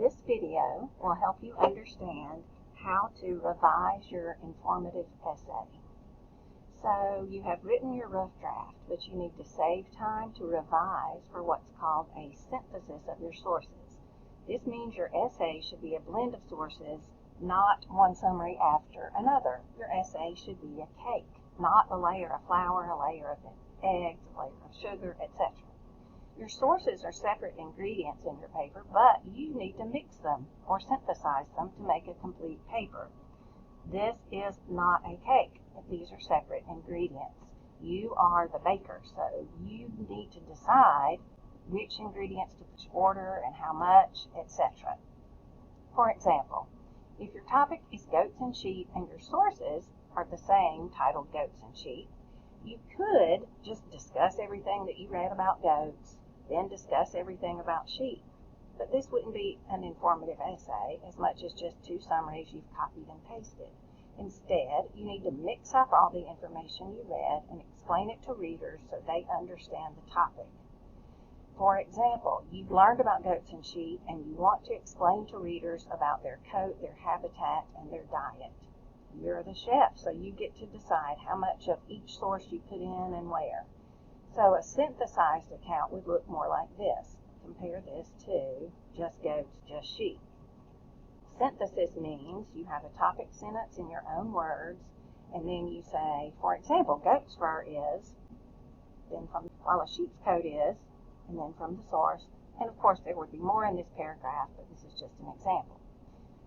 This video will help you understand how to revise your informative essay. So you have written your rough draft, but you need to save time to revise for what's called a synthesis of your sources. This means your essay should be a blend of sources, not one summary after another. Your essay should be a cake, not a layer of flour, a layer of eggs, a layer of sugar, etc. Your sources are separate ingredients in your paper, but you need to mix them or synthesize them to make a complete paper. This is not a cake. These are separate ingredients. You are the baker, so you need to decide which ingredients to order and how much, etc. For example, if your topic is goats and sheep and your sources are the same, titled Goats and Sheep, you could just discuss everything that you read about goats, then discuss everything about sheep. But this wouldn't be an informative essay as much as just two summaries you've copied and pasted. Instead, you need to mix up all the information you read and explain it to readers so they understand the topic. For example, you've learned about goats and sheep and you want to explain to readers about their coat, their habitat, and their diet. You're the chef, so you get to decide how much of each source you put in and where. So a synthesized account would look more like this. Compare this to just goats, just sheep. Synthesis means you have a topic sentence in your own words, and then you say, for example, goat's fur is, then while a sheep's coat is, and then from the source. And of course there would be more in this paragraph, but this is just an example.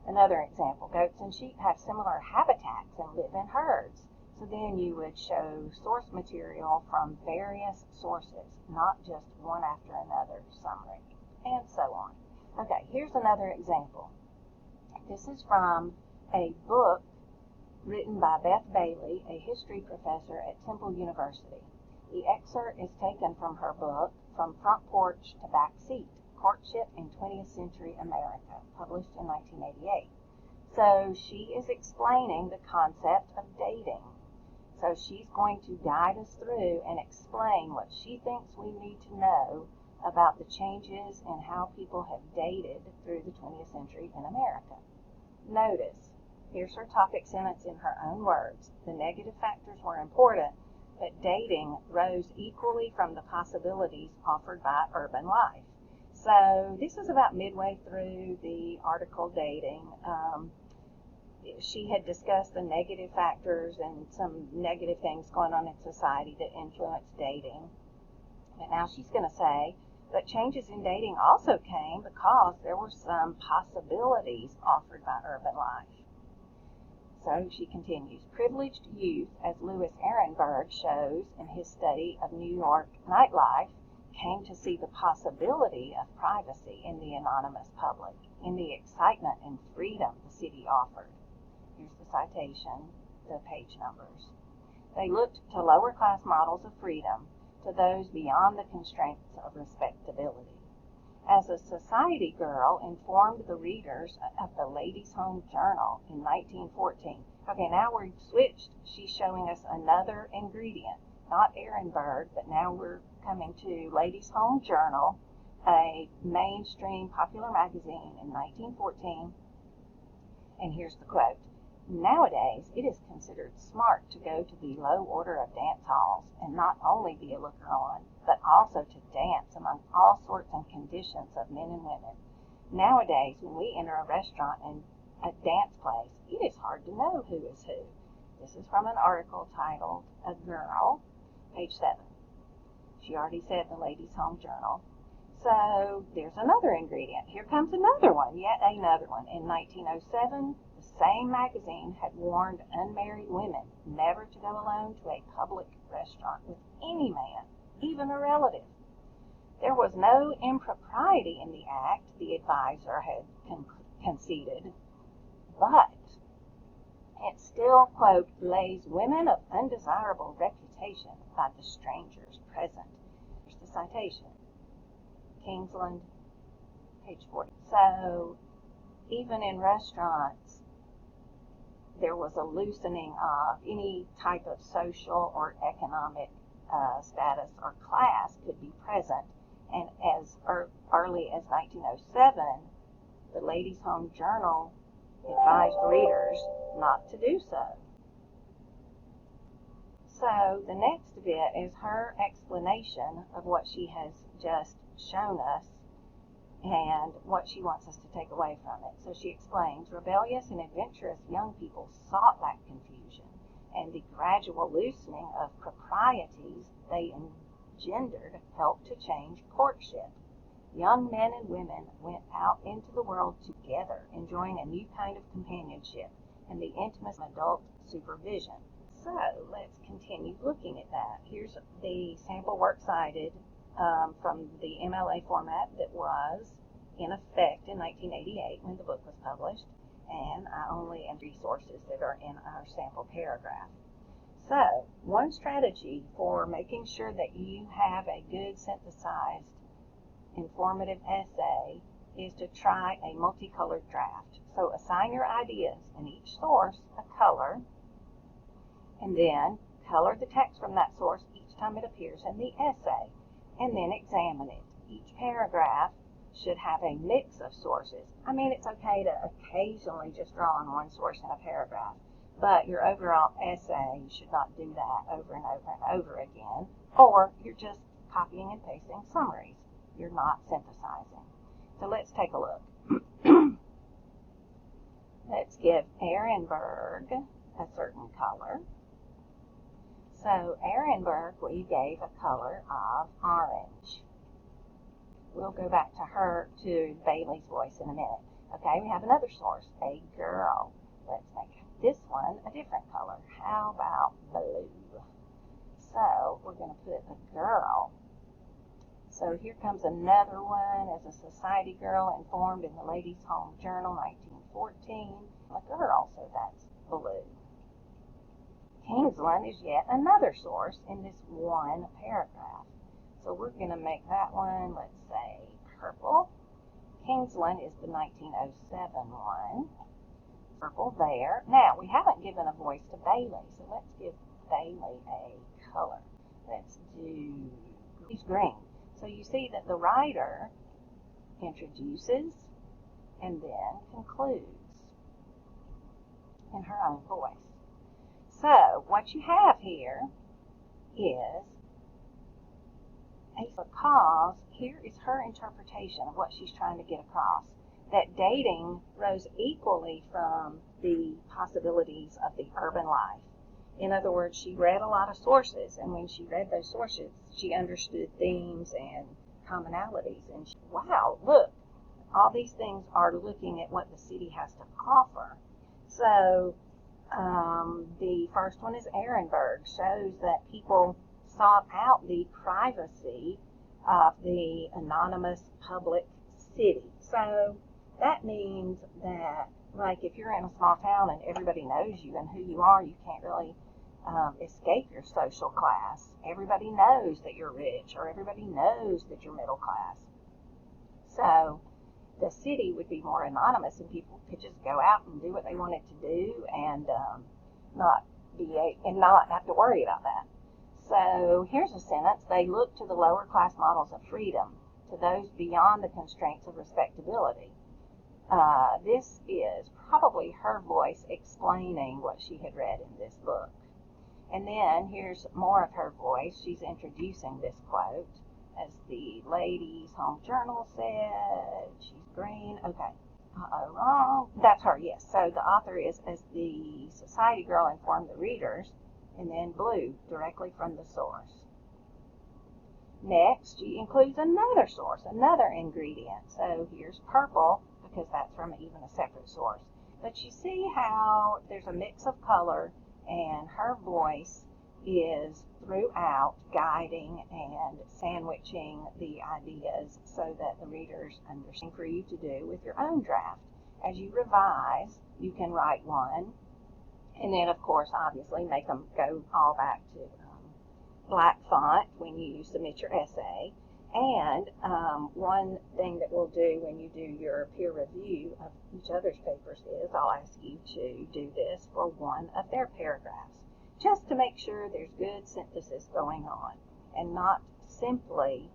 Another example, goats and sheep have similar habitats and live in herds. So then you would show source material from various sources, not just one after another summary, and so on. Okay, here's another example. This is from a book written by Beth Bailey, a history professor at Temple University. The excerpt is taken from her book, From Front Porch to Back Seat, Courtship in 20th Century America, published in 1988. So she is explaining the concept of dating. So she's going to guide us through and explain what she thinks we need to know about the changes in how people have dated through the 20th century in America. Notice, here's her topic sentence in her own words. The negative factors were important, but dating rose equally from the possibilities offered by urban life. So this is about midway through the article Dating. She had discussed the negative factors and some negative things going on in society that influence dating. And now she's going to say that changes in dating also came because there were some possibilities offered by urban life. So she continues, privileged youth, as Louis Ehrenberg shows in his study of New York nightlife, came to see the possibility of privacy in the anonymous public, in the excitement and freedom the city offered. Here's the citation, the page numbers. They looked to lower class models of freedom, to those beyond the constraints of respectability. As a society girl informed the readers of the Ladies' Home Journal in 1914. Okay, now we've switched. She's showing us another ingredient, not Ehrenberg, but now we're coming to Ladies' Home Journal, a mainstream popular magazine in 1914. And here's the quote. Nowadays, it is considered smart to go to the low order of dance halls and not only be a looker-on, but also to dance among all sorts and conditions of men and women. Nowadays, when we enter a restaurant and a dance place, it is hard to know who is who. This is from an article titled A Girl, page 7. She already said the Ladies' Home Journal. So there's another ingredient. Here comes another one, yet another one. In 1907, the same magazine had warned unmarried women never to go alone to a public restaurant with any man, even a relative. There was no impropriety in the act, the advisor had conceded, but it still, quote, lays women of undesirable reputation by the strangers present. Here's the citation. Kingsland, page 40. So, even in restaurants, there was a loosening of any type of social or economic status or class could be present. And as early as 1907, the Ladies' Home Journal advised readers not to do so. So the next bit is her explanation of what she has just shown us and what she wants us to take away from it. So she explains, rebellious and adventurous young people sought that confusion, and the gradual loosening of proprieties they engendered helped to change courtship. Young men and women went out into the world together, enjoying a new kind of companionship and the intimacy of adult supervision. So let's continue looking at that. Here's the sample works cited from the MLA format that was in effect in 1988 when the book was published, and I only am resources that are in our sample paragraph. So, one strategy for making sure that you have a good synthesized informative essay is to try a multicolored draft. So assign your ideas in each source a color, and then color the text from that source each time it appears in the essay, and then examine it. Each paragraph should have a mix of sources. I mean, it's okay to occasionally just draw on one source in a paragraph, but your overall essay should not do that over and over and over again, or you're just copying and pasting summaries. You're not synthesizing. So let's take a look. Let's give Ehrenberg a certain color. So Ehrenberg, we gave a color of orange. We'll go back to Bailey's voice in a minute. Okay, we have another source, a girl. Let's make this one a different color. How about blue? So we're going to put a girl. So here comes another one as a society girl informed in the Ladies' Home Journal, 1914. A girl, so that's blue. Kingsland is yet another source in this one paragraph. So we're going to make that one, let's say, purple. Kingsland is the 1907 one. Purple there. Now, we haven't given a voice to Bailey, so let's give Bailey a color. Let's do green. So you see that the writer introduces and then concludes in her own voice. So what you have here is because here is her interpretation of what she's trying to get across. That dating rose equally from the possibilities of the urban life. In other words, she read a lot of sources, and when she read those sources, she understood themes and commonalities. And wow, look, all these things are looking at what the city has to offer. So the first one is Ehrenberg, shows that people sought out the privacy of the anonymous public city. So that means that, like, if you're in a small town and everybody knows you and who you are, you can't really escape your social class. Everybody knows that you're rich, or everybody knows that you're middle class. So the city would be more anonymous, and people could just go out and do what they wanted to do, and not have to worry about that. So here's a sentence: they look to the lower class models of freedom, to those beyond the constraints of respectability. This is probably her voice explaining what she had read in this book. And then here's more of her voice. She's introducing this quote. As the Ladies' Home Journal said, she's green. Okay. Wrong. That's her, yes. So the author is, as the society girl informed the readers, and then blue, directly from the source. Next, she includes another source, another ingredient. So here's purple, because that's from even a separate source. But you see how there's a mix of color, and her voice is throughout guiding and sandwiching the ideas so that the readers understand for you to do with your own draft. As you revise, you can write one, and then, of course, obviously, make them go all back to black font when you submit your essay. And one thing that we'll do when you do your peer review of each other's papers is I'll ask you to do this for one of their paragraphs, just to make sure there's good synthesis going on and not simply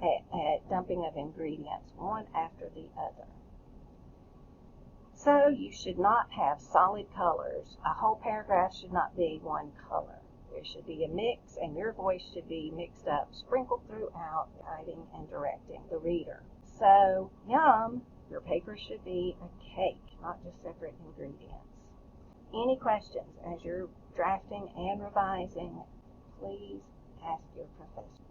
a dumping of ingredients one after the other. So you should not have solid colors. A whole paragraph should not be one color. There should be a mix, and your voice should be mixed up, sprinkled throughout, guiding and directing the reader. So, yum, your paper should be a cake, not just separate ingredients. Any questions as you're drafting and revising, please ask your professor.